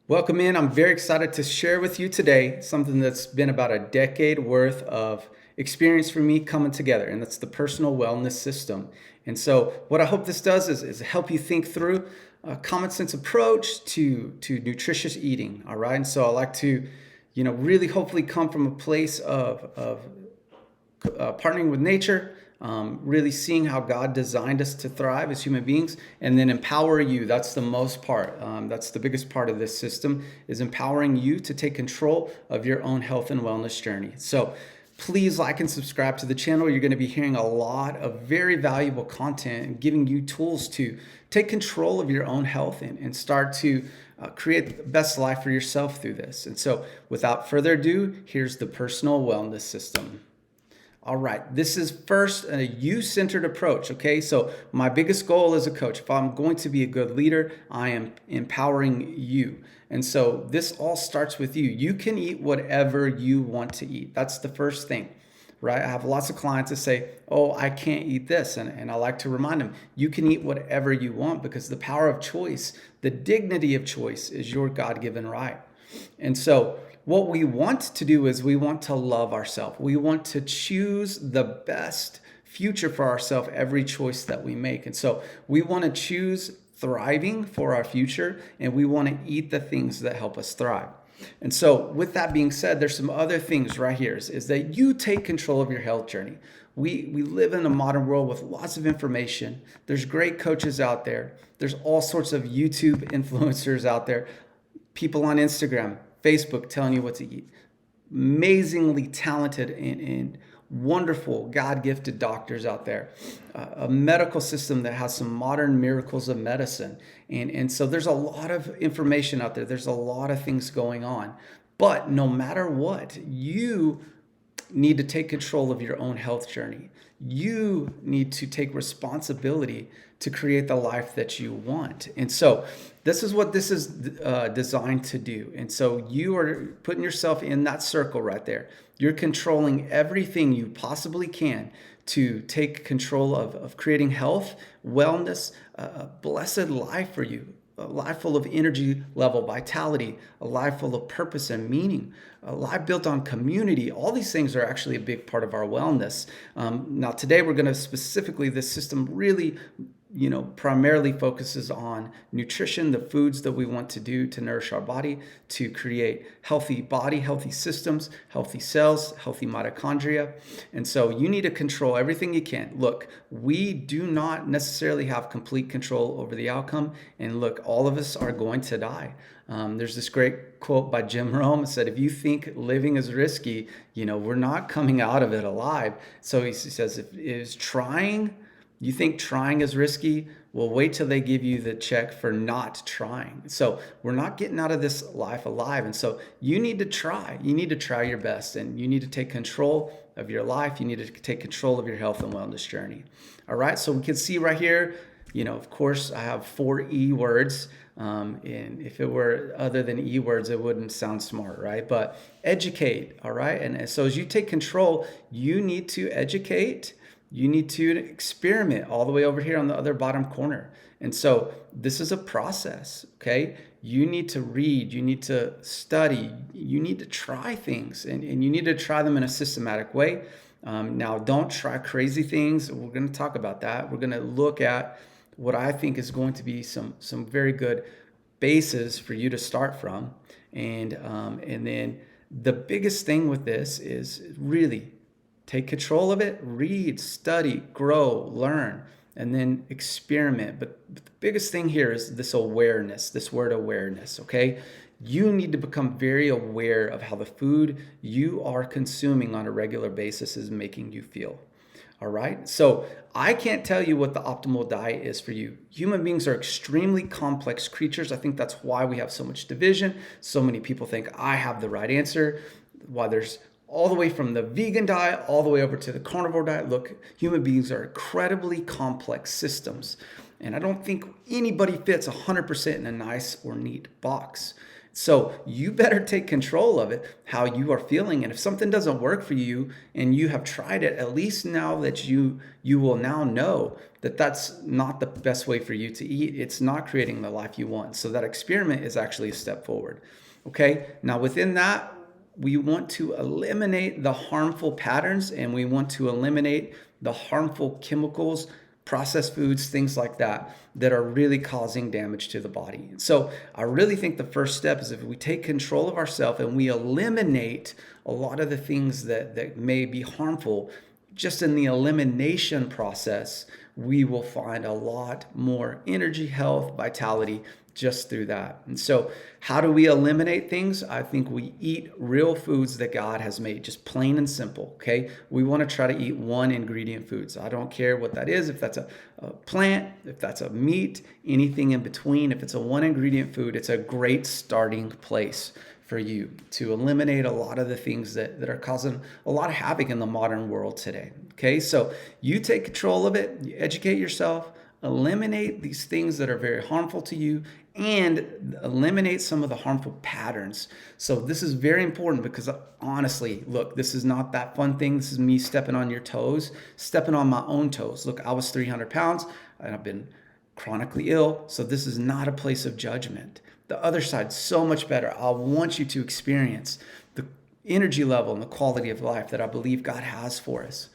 Welcome in. I'm very excited to share with you today something that's been about a decade worth of experience for me coming together, and that's the personal wellness system. And so, what I hope this does is help you think through a common sense approach to nutritious eating. All right. And so, I like to, really hopefully come from a place of partnering with nature, really seeing how God designed us to thrive as human beings, and then empower you. That's the most part. That's the biggest part of this system, is empowering you to take control of your own health and wellness journey. So please like and subscribe to the channel. You're going to be hearing a lot of very valuable content and giving you tools to take control of your own health and start to create the best life for yourself through this. And so without further ado, here's the personal wellness system. All right, this is first a you-centered approach, okay? So my biggest goal as a coach, if I'm going to be a good leader, I am empowering you. And so this all starts with you. You can eat whatever you want to eat. That's the first thing, right? I have lots of clients that say, oh, I can't eat this. And I like to remind them, you can eat whatever you want, because the power of choice, the dignity of choice, is your God-given right. And so what we want to do is we want to love ourselves. We want to choose the best future for ourselves every choice that we make. And so we want to choose thriving for our future, and we want to eat the things that help us thrive. And so with that being said, there's some other things right here is that you take control of your health journey. We live in a modern world with lots of information. There's great coaches out there. There's all sorts of YouTube influencers out there, people on Instagram, Facebook telling you what to eat. Amazingly talented and wonderful God-gifted doctors out there. A medical system that has some modern miracles of medicine. And so there's a lot of information out there. There's a lot of things going on. But no matter what, you need to take control of your own health journey. You need to take responsibility to create the life that you want. And so this is what this is designed to do. And so you are putting yourself in that circle right there. You're controlling everything you possibly can to take control of creating health, wellness, a blessed life for you. A life full of energy level, vitality, a life full of purpose and meaning, a life built on community. All these things are actually a big part of our wellness. Now, today we're going to specifically, this system really primarily focuses on nutrition, the foods that we want to do to nourish our body, to create healthy body, healthy systems, healthy cells, healthy mitochondria. And so you need to control everything you can. Look, we do not necessarily have complete control over the outcome. And look, all of us are going to die. There's this great quote by Jim Rome that said, if you think living is risky, we're not coming out of it alive. So he says, you think trying is risky? Well, wait till they give you the check for not trying. So we're not getting out of this life alive. And so you need to try. You need to try your best, and you need to take control of your life. You need to take control of your health and wellness journey. All right. So we can see right here, of course, I have 4 E words. And if it were other than E words, it wouldn't sound smart, right? But educate. All right. And so as you take control, you need to educate. You need to experiment all the way over here on the other bottom corner. And so this is a process, okay? You need to read, you need to study, you need to try things, and you need to try them in a systematic way. Now, don't try crazy things. We're going to talk about that. We're going to look at what I think is going to be some very good bases for you to start from. And then the biggest thing with this is really take control of it, read, study, grow, learn, and then experiment. But the biggest thing here is this awareness, this word awareness, okay? You need to become very aware of how the food you are consuming on a regular basis is making you feel. All right? So I can't tell you what the optimal diet is for you. Human beings are extremely complex creatures. I think that's why we have so much division. So many people think I have the right answer, why there's all the way from the vegan diet all the way over to the carnivore diet. Look, human beings are incredibly complex systems. And I don't think anybody fits 100% in a nice or neat box. So you better take control of it, how you are feeling. And if something doesn't work for you and you have tried it, at least now that you will now know that that's not the best way for you to eat. It's not creating the life you want. So that experiment is actually a step forward. Okay. Now within that, we want to eliminate the harmful patterns, and we want to eliminate the harmful chemicals, processed foods, things like that, that are really causing damage to the body. So I really think the first step is if we take control of ourselves and we eliminate a lot of the things that may be harmful, just in the elimination process, we will find a lot more energy, health, vitality just through that. And so how do we eliminate things? I think we eat real foods that God has made, just plain and simple. Okay. We want to try to eat one ingredient foods. I don't care what that is. If that's a plant, if that's a meat, anything in between, if it's a one ingredient food, it's a great starting place for you to eliminate a lot of the things that are causing a lot of havoc in the modern world today. Okay. So you take control of it, you educate yourself, eliminate these things that are very harmful to you, and eliminate some of the harmful patterns. So this is very important because honestly, look, this is not that fun thing. This is me stepping on your toes, stepping on my own toes. Look, I was 300 pounds and I've been chronically ill. So this is not a place of judgment. The other side, so much better. I want you to experience the energy level and the quality of life that I believe God has for us.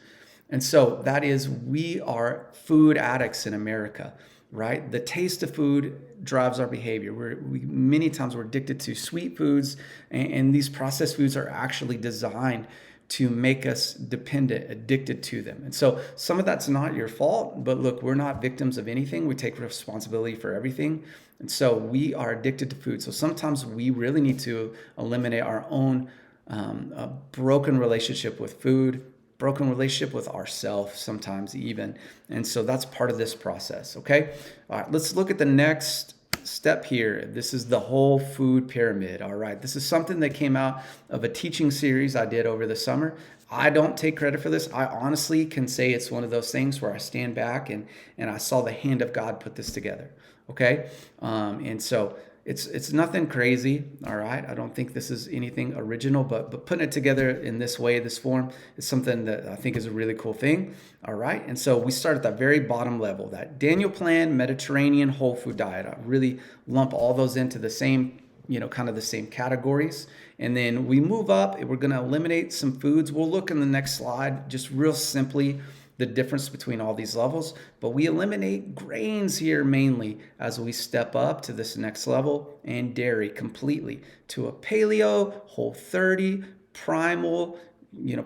And so that is, we are food addicts in America, right? The taste of food drives our behavior. Many times we're addicted to sweet foods, and these processed foods are actually designed to make us dependent, addicted to them. And so some of that's not your fault, but look, we're not victims of anything. We take responsibility for everything. And so we are addicted to food. So sometimes we really need to eliminate our own broken relationship with food, broken relationship with ourselves sometimes even. And so that's part of this process. Okay. All right. Let's look at the next step here. This is the whole food pyramid. All right. This is something that came out of a teaching series I did over the summer. I don't take credit for this. I honestly can say it's one of those things where I stand back and I saw the hand of God put this together. Okay. And so it's nothing crazy, all right? I don't think this is anything original, but putting it together in this way, this form, is something that I think is a really cool thing, all right? And so we start at that very bottom level, that Daniel Plan Mediterranean whole food diet. I really lump all those into the same, kind of the same categories. And then we move up, and we're going to eliminate some foods. We'll look in the next slide, just real simply, the difference between all these levels, but we eliminate grains here mainly as we step up to this next level, and dairy completely to a paleo, whole 30, primal.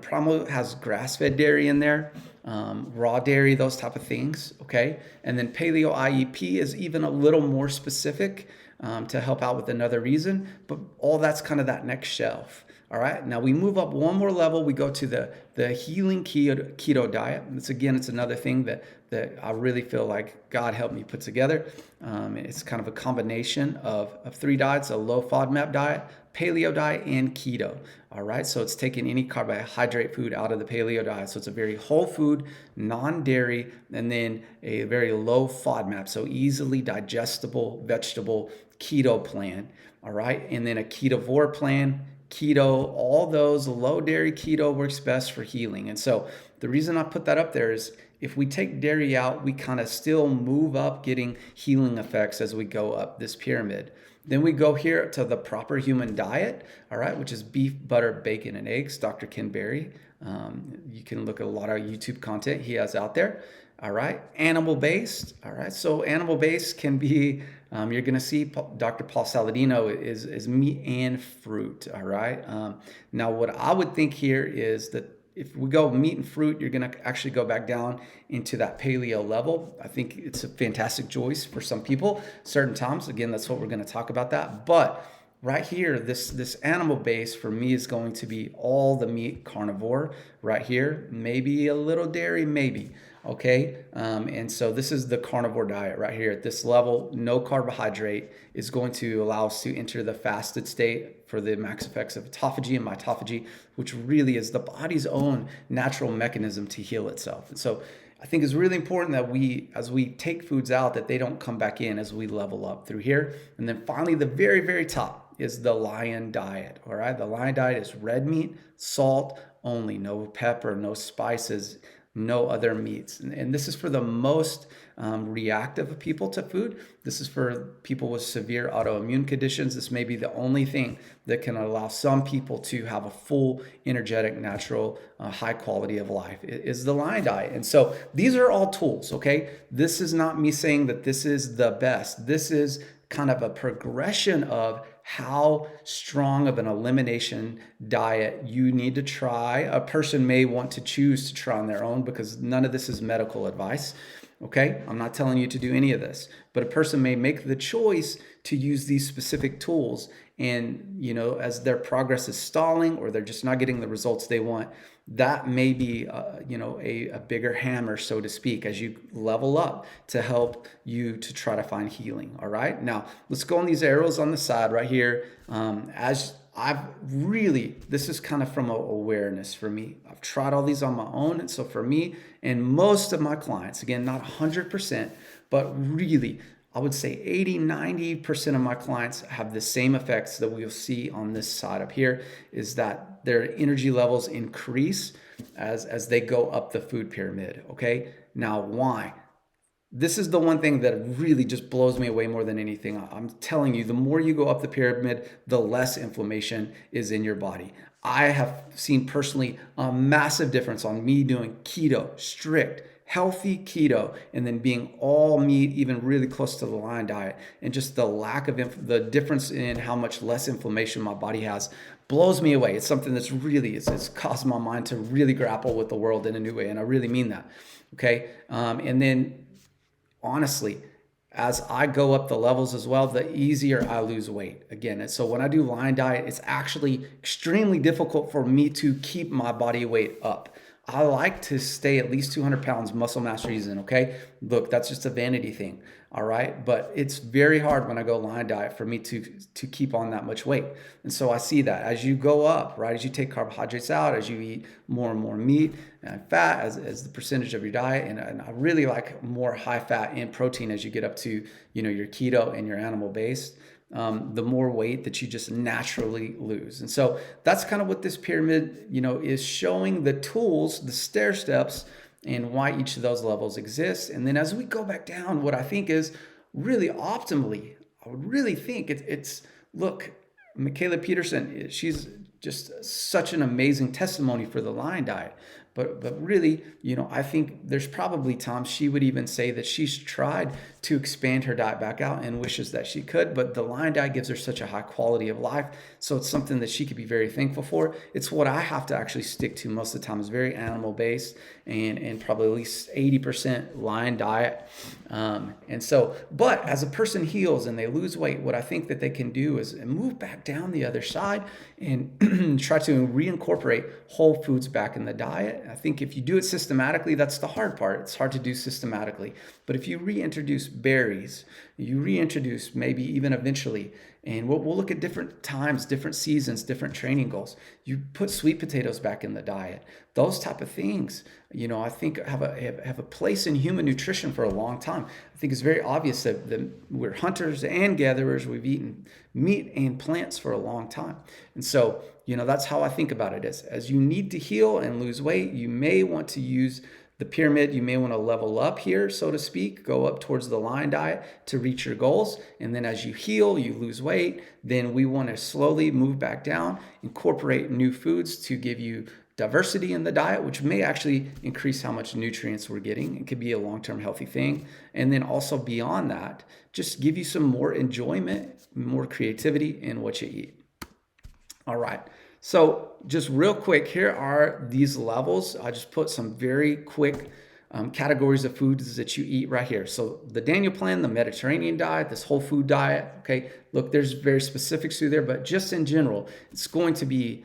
Primal has grass-fed dairy in there, raw dairy, those type of things. Okay, and then paleo IEP is even a little more specific to help out with another reason, but all that's kind of that next shelf. All right, now we move up one more level. We go to the healing keto diet. It's another thing that I really feel like God helped me put together. It's kind of a combination of three diets: a low FODMAP diet, paleo diet, and keto. All right, so it's taking any carbohydrate food out of the paleo diet. So it's a very whole food, non-dairy, and then a very low FODMAP, so easily digestible vegetable keto plan. All right, and then a ketovore plan. Keto, all those, low dairy keto works best for healing. And so the reason I put that up there is if we take dairy out, we kind of still move up getting healing effects as we go up this pyramid. Then we go here to the proper human diet, all right, which is beef, butter, bacon, and eggs. Dr. Ken Berry. You can look at a lot of YouTube content he has out there. All right, animal-based. All right, so animal-based can be, you're going to see Dr. Paul Saladino is meat and fruit. All right. Now, what I would think here is that if we go meat and fruit, you're going to actually go back down into that paleo level. I think it's a fantastic choice for some people, certain times. Again, that's what we're going to talk about that. But right here, this animal base for me is going to be all the meat carnivore right here. Maybe a little dairy, maybe. Okay, and so this is the carnivore diet right here at this level. No carbohydrate is going to allow us to enter the fasted state for the max effects of autophagy and mitophagy, which really is the body's own natural mechanism to heal itself. And so I think it's really important that we, as we take foods out, that they don't come back in as we level up through here. And then finally, the very, very top. is the Lion diet. All right. The Lion diet is red meat, salt only, no pepper, no spices, no other meats. And this is for the most reactive people to food. This is for people with severe autoimmune conditions. This may be the only thing that can allow some people to have a full, energetic, natural, high quality of life is the Lion diet. And so these are all tools, okay? This is not me saying that this is the best. This is kind of a progression of how strong of an elimination diet you need to try. A person may want to choose to try on their own because none of this is medical advice. Okay, I'm not telling you to do any of this, but a person may make the choice to use these specific tools. And, as their progress is stalling or they're just not getting the results they want, that may be, a bigger hammer, so to speak, as you level up to help you to try to find healing. All right, now let's go on these arrows on the side right here. This is kind of from awareness for me. I've tried all these on my own. And so for me and most of my clients, again, not 100%, but really, I would say 80-90% of my clients have the same effects that we'll see on this side up here, is that their energy levels increase as they go up the food pyramid. Okay. Now, why? This is the one thing that really just blows me away more than anything. I'm telling you, the more you go up the pyramid, the less inflammation is in your body. I have seen personally a massive difference on me doing keto, strict, healthy keto, and then being all meat, even really close to the Lion diet, and just the lack of the difference in how much less inflammation my body has blows me away. It's something that's really, it's caused my mind to really grapple with the world in a new way, and I really mean that. Okay, and then honestly, as I go up the levels as well, the easier I lose weight again. And so when I do Lion diet, it's actually extremely difficult for me to keep my body weight up. I like to stay at least 200 pounds muscle mass reason, okay? Look, that's just a vanity thing, all right? But it's very hard when I go Lion diet for me to keep on that much weight. And so I see that as you go up, right? As you take carbohydrates out, as you eat more and more meat and fat as the percentage of your diet, and I really like more high fat and protein as you get up to, your keto and your animal based. The more weight that you just naturally lose. And so that's kind of what this pyramid, is showing the tools, the stair steps, and why each of those levels exists. And then as we go back down, what I think is really optimally, I would really think look, Michaela Peterson, she's just such an amazing testimony for the Lion diet. But really, I think there's probably times she would even say that she's tried to expand her diet back out and wishes that she could, but the Lion diet gives her such a high quality of life. So it's something that she could be very thankful for. It's what I have to actually stick to most of the time. It's very animal based and probably at least 80% Lion diet. But as a person heals and they lose weight, what I think that they can do is move back down the other side and try to reincorporate whole foods back in the diet. I think if you do it systematically, that's the hard part. It's hard to do systematically. But if you reintroduce berries, you reintroduce maybe even eventually, and we'll look at different times, different seasons, different training goals. You put sweet potatoes back in the diet. Those type of things, I think have a place in human nutrition for a long time. I think it's very obvious that we're hunters and gatherers. We've eaten meat and plants for a long time. And so, that's how I think about it. As you need to heal and lose weight, you may want to use the pyramid. You may want to level up here, so to speak, go up towards the Lion diet to reach your goals. And then as you heal, you lose weight, then we want to slowly move back down, incorporate new foods to give you diversity in the diet, which may actually increase how much nutrients we're getting. It could be a long-term healthy thing. And then also beyond that, just give you some more enjoyment, more creativity in what you eat. All right. So just real quick, here are these levels. I just put some very quick categories of foods that you eat right here. So the Daniel plan, the Mediterranean diet, this whole food diet. Okay, look, there's very specifics through there, but just in general, it's going to be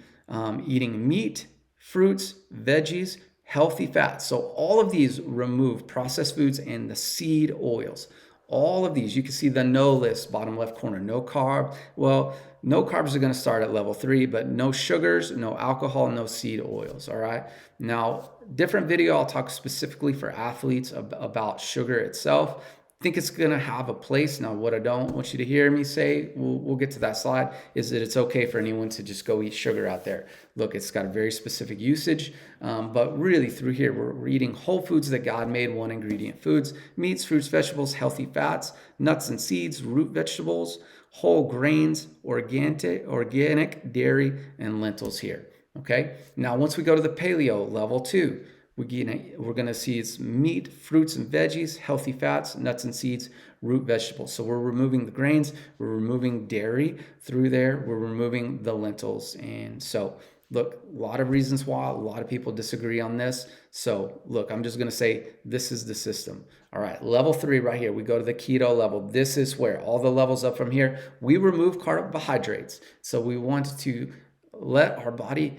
eating meat, fruits, veggies, healthy fats. So all of these remove processed foods and the seed oils. All of these, you can see the no list, bottom left corner, no carb. Well, no carbs are going to start at level 3, but no sugars, no alcohol, no seed oils. All right. Now, different video, I'll talk specifically for athletes about sugar itself. think it's going to have a place. Now, what I don't want you to hear me say, we'll get to that slide, is that it's okay for anyone to just go eat sugar out there. Look, it's got a very specific usage, but really through here, we're eating whole foods that God made, one ingredient foods: meats, fruits, vegetables, healthy fats, nuts and seeds, root vegetables, whole grains, organic dairy, and lentils here. Okay, now once we go to the paleo level 2, we're going to see it's meat, fruits and veggies, healthy fats, nuts and seeds, root vegetables. So we're removing the grains, we're removing dairy through there, we're removing the lentils. And so look, a lot of reasons why a lot of people disagree on this. So look, I'm just going to say this is the system. All right, level 3 right here, we go to the keto level. This is where all the levels up from here, we remove carbohydrates. So we want to let our body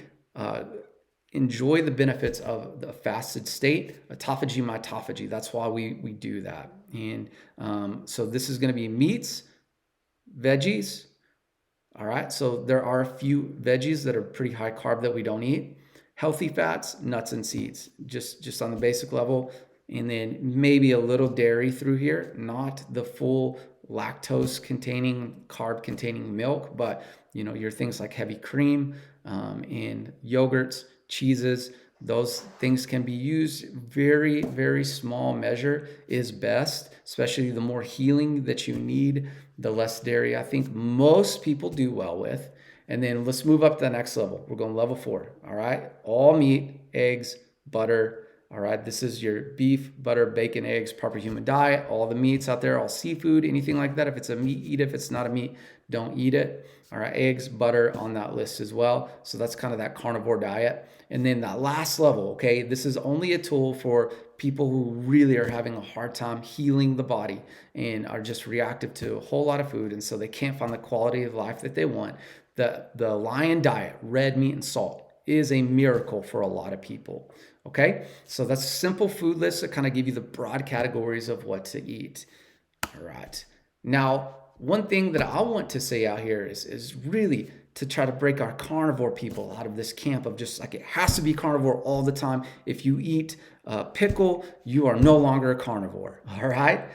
enjoy the benefits of the fasted state, autophagy, mitophagy. That's why we do that. And so this is going to be meats, veggies. All right, so there are a few veggies that are pretty high carb that we don't eat. Healthy fats, nuts and seeds, just on the basic level. And then maybe a little dairy through here, not the full lactose containing, carb containing milk, but your things like heavy cream and yogurts, cheeses, those things can be used. Very, very small measure is best, especially the more healing that you need, the less dairy I think most people do well with. And then let's move up to the next level. We're going level 4. All right, all meat, eggs, butter. All right, this is your beef, butter, bacon, eggs, proper human diet. All the meats out there, all seafood, anything like that. If it's a meat, eat it. If it's not a meat, don't eat it. All right, eggs, butter on that list as well. So that's kind of that carnivore diet. And then that last level, okay, this is only a tool for people who really are having a hard time healing the body and are just reactive to a whole lot of food. And so they can't find the quality of life that they want. The lion diet, red meat and salt, is a miracle for a lot of people. Okay, so that's a simple food list that kind of give you the broad categories of what to eat. All right, now one thing that I want to say out here is really to try to break our carnivore people out of this camp of just like it has to be carnivore all the time. If you eat pickle, you are no longer a carnivore. All right,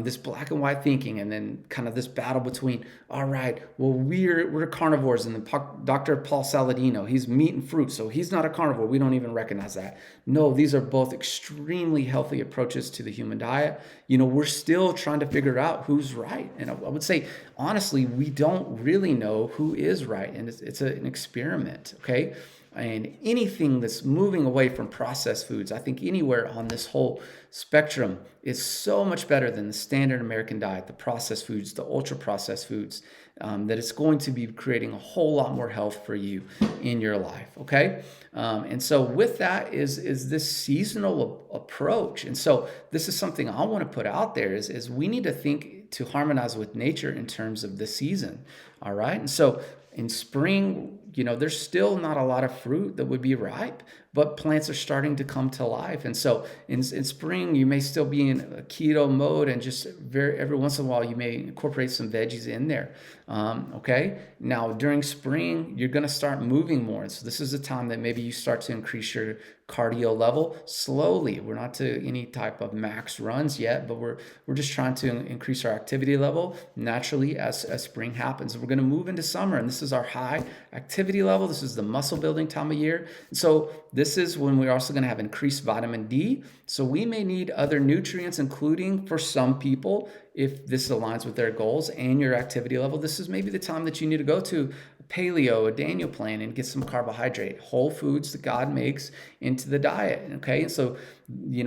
this black and white thinking, and then kind of this battle between, all right, well, we're carnivores, and then Dr. Paul Saladino, he's meat and fruit, so he's not a carnivore. We don't even recognize that. No, these are both extremely healthy approaches to the human diet. We're still trying to figure out who's right, and I would say honestly, we don't really know who is right, and it's an experiment. Okay. And anything that's moving away from processed foods, I think anywhere on this whole spectrum is so much better than the standard American diet, the processed foods, the ultra processed foods, that it's going to be creating a whole lot more health for you in your life. Okay. And so with that is this seasonal approach. And so this is something I want to put out there is we need to think to harmonize with nature in terms of the season. All right. And so in spring, there's still not a lot of fruit that would be ripe, but plants are starting to come to life. And so in spring, you may still be in a keto mode, and just every once in a while, you may incorporate some veggies in there. Okay. Now, during spring, you're going to start moving more. And so this is a time that maybe you start to increase your cardio level slowly. We're not to any type of max runs yet, but we're just trying to increase our activity level naturally as spring happens. We're going to move into summer, and this is our high activity level. This is the muscle building time of year. And so this is when we're also going to have increased vitamin D. So we may need other nutrients, including for some people, if this aligns with their goals and your activity level, this is maybe the time that you need to go to paleo, a Daniel plan, and get some carbohydrate, whole foods that God makes into the diet. Okay. And so,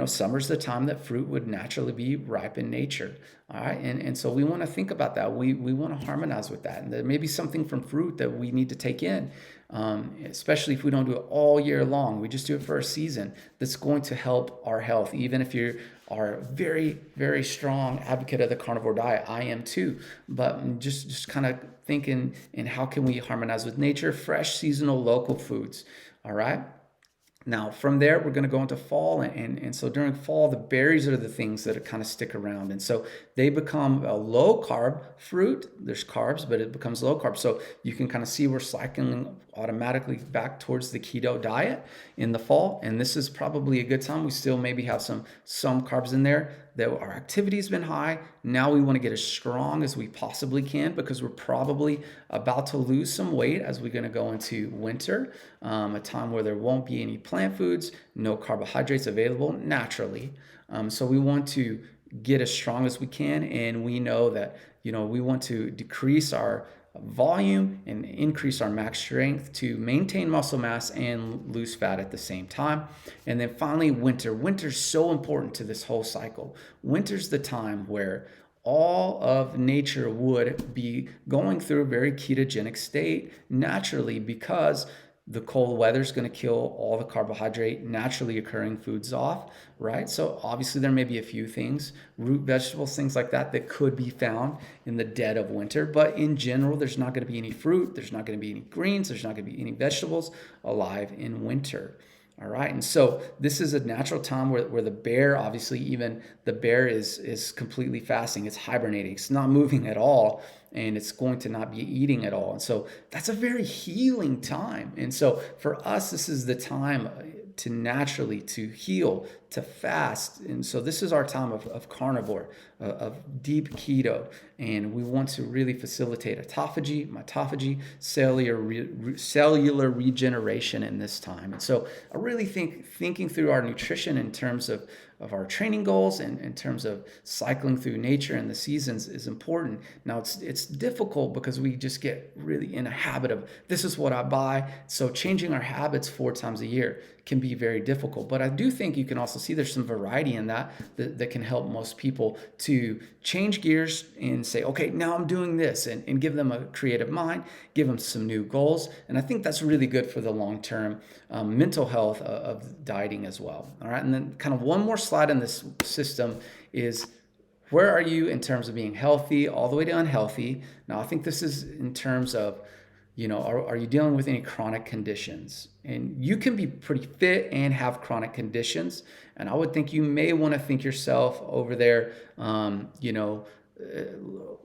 summer's the time that fruit would naturally be ripe in nature. All right. And so we want to think about that. We want to harmonize with that. And there may be something from fruit that we need to take in, especially if we don't do it all year long. We just do it for a season. That's going to help our health. Even if you are a very, very strong advocate of the carnivore diet, I am too. But just kind of thinking in how can we harmonize with nature, fresh, seasonal, local foods. All right. Now, from there, we're going to go into fall. And so during fall, the berries are the things that kind of stick around. And so they become a low carb fruit. There's carbs, but it becomes low carb. So you can kind of see we're cycling automatically back towards the keto diet in the fall. And this is probably a good time. We still maybe have some carbs in there. that our activity's been high. Now we want to get as strong as we possibly can because we're probably about to lose some weight as we're going to go into winter, a time where there won't be any plant foods, no carbohydrates available naturally. So we want to get as strong as we can, and we know that we want to decrease our volume and increase our max strength to maintain muscle mass and lose fat at the same time. And then finally, winter's so important to this whole cycle. Winter's the time where all of nature would be going through a very ketogenic state naturally, because the cold weather is going to kill all the carbohydrate naturally occurring foods off, right? So obviously there may be a few things, root vegetables, things like that, that could be found in the dead of winter. But in general, there's not going to be any fruit. There's not going to be any greens. There's not going to be any vegetables alive in winter. All right. And so this is a natural time where the bear, obviously, even the bear is completely fasting. It's hibernating. It's not moving at all. And it's going to not be eating at all. And so that's a very healing time. And so for us, this is the time to naturally to heal, to fast. And so this is our time of carnivore, of deep keto. And we want to really facilitate autophagy, mitophagy, cellular regeneration in this time. And so I really think thinking through our nutrition in terms of our training goals and in terms of cycling through nature and the seasons is important. Now it's difficult because we just get really in a habit of this is what I buy. So changing our habits 4 times a year can be very difficult. But I do think you can also see there's some variety in that can help most people to change gears and say, okay, now I'm doing this, and give them a creative mind, give them some new goals. And I think that's really good for the long-term mental health of dieting as well. All right. And then kind of one more slide in this system is, where are you in terms of being healthy all the way to unhealthy? Now, I think this is in terms of, are you dealing with any chronic conditions? And you can be pretty fit and have chronic conditions. And I would think you may want to think yourself over there,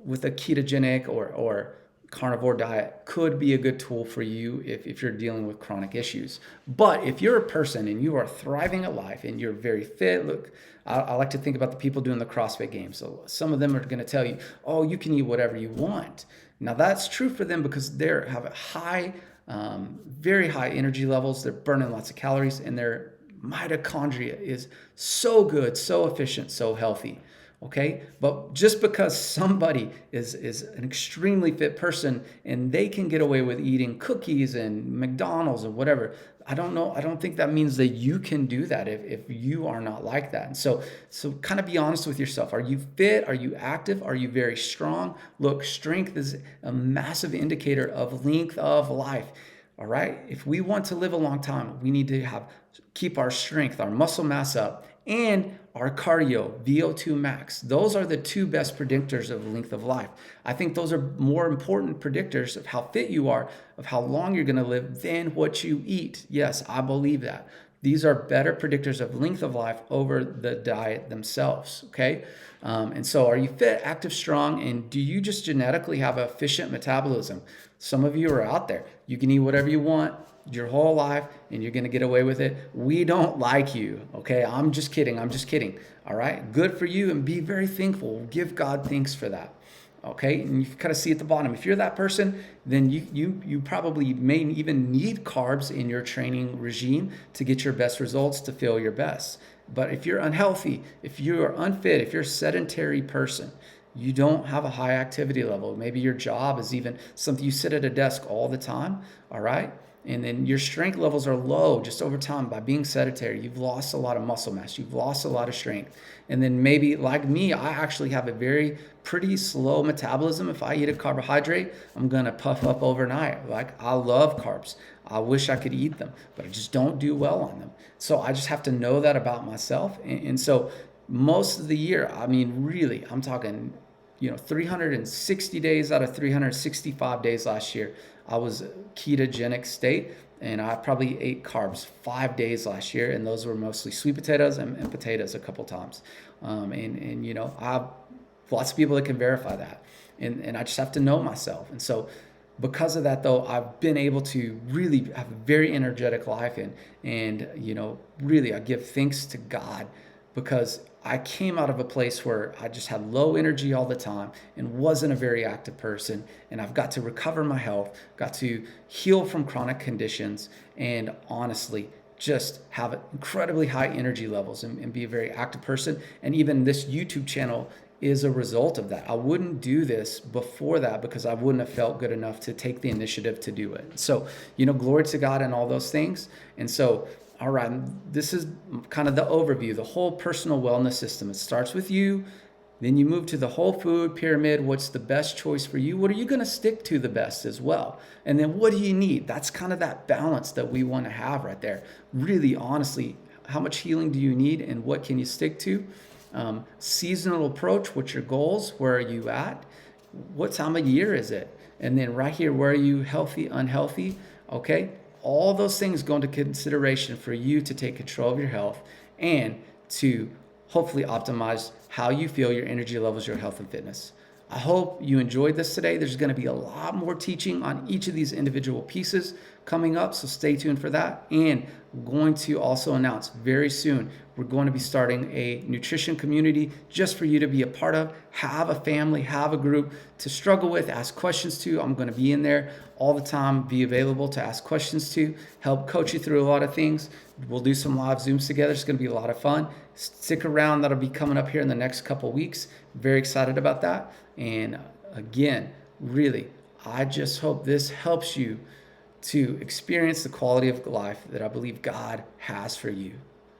with a ketogenic or carnivore diet could be a good tool for you if you're dealing with chronic issues. But if you're a person and you are thriving at life and you're very fit, look, I like to think about the people doing the CrossFit Games. So some of them are going to tell you, oh, you can eat whatever you want. Now that's true for them because they have a high, very high energy levels. They're burning lots of calories, and their mitochondria is so good, so efficient, so healthy. Okay, but just because somebody is an extremely fit person and they can get away with eating cookies and McDonald's and whatever, I don't think that means that you can do that if you are not like that. And so kind of be honest with yourself. Are you fit? Are you active? Are you very strong? Look, strength is a massive indicator of length of life. All right. If we want to live a long time, we need to keep our strength, our muscle mass up, and our cardio, VO2 max. Those are the 2 best predictors of length of life. I think those are more important predictors of how fit you are, of how long you're going to live, than what you eat. Yes, I believe that. These are better predictors of length of life over the diet themselves, okay? And so are you fit, active, strong, and do you just genetically have efficient metabolism? Some of you are out there. You can eat whatever you want your whole life and you're going to get away with it. We don't like you, okay? I'm just kidding. All right? Good for you, and be very thankful. Give God thanks for that. Okay, and you kind of see at the bottom, if you're that person, then you probably may even need carbs in your training regime to get your best results, to feel your best. But if you're unhealthy, if you are unfit, if you're a sedentary person, you don't have a high activity level, maybe your job is even something you sit at a desk all the time, all right? And then your strength levels are low just over time by being sedentary. You've lost a lot of muscle mass. You've lost a lot of strength. And then maybe like me, I actually have a pretty slow metabolism. If I eat a carbohydrate, I'm going to puff up overnight. Like, I love carbs. I wish I could eat them, but I just don't do well on them. So I just have to know that about myself. And so most of the year, I mean, really, I'm talking 360 days out of 365 days last year, I was ketogenic state, and I probably ate carbs 5 days last year, and those were mostly sweet potatoes and potatoes a couple times. I have lots of people that can verify that, and I just have to know myself. And so because of that, though, I've been able to really have a very energetic life, and really I give thanks to God because I came out of a place where I just had low energy all the time and wasn't a very active person. And I've got to recover my health, got to heal from chronic conditions, and honestly, just have incredibly high energy levels and be a very active person. And even this YouTube channel is a result of that. I wouldn't do this before that because I wouldn't have felt good enough to take the initiative to do it. So, glory to God and all those things. And so, all right, this is kind of the overview, the whole personal wellness system. It starts with you, then you move to the whole food pyramid. What's the best choice for you? What are you going to stick to the best as well? And then what do you need? That's kind of that balance that we want to have right there. Really, honestly, how much healing do you need and what can you stick to? Seasonal approach, what's your goals? Where are you at? What time of year is it? And then right here, where are you healthy, unhealthy? Okay, all those things go into consideration for you to take control of your health and to hopefully optimize how you feel, your energy levels, your health and fitness. I hope you enjoyed this today. There's going to be a lot more teaching on each of these individual pieces coming up, so stay tuned for that. And I'm going to also announce very soon, we're going to be starting a nutrition community just for you to be a part of, have a family, have a group to struggle with, ask questions to. I'm going to be in there all the time, be available to ask questions to, help coach you through a lot of things. We'll do some live Zooms together. It's going to be a lot of fun. Stick around. That'll be coming up here in the next couple weeks. Very excited about that. And again, really, I just hope this helps you to experience the quality of life that I believe God has for you.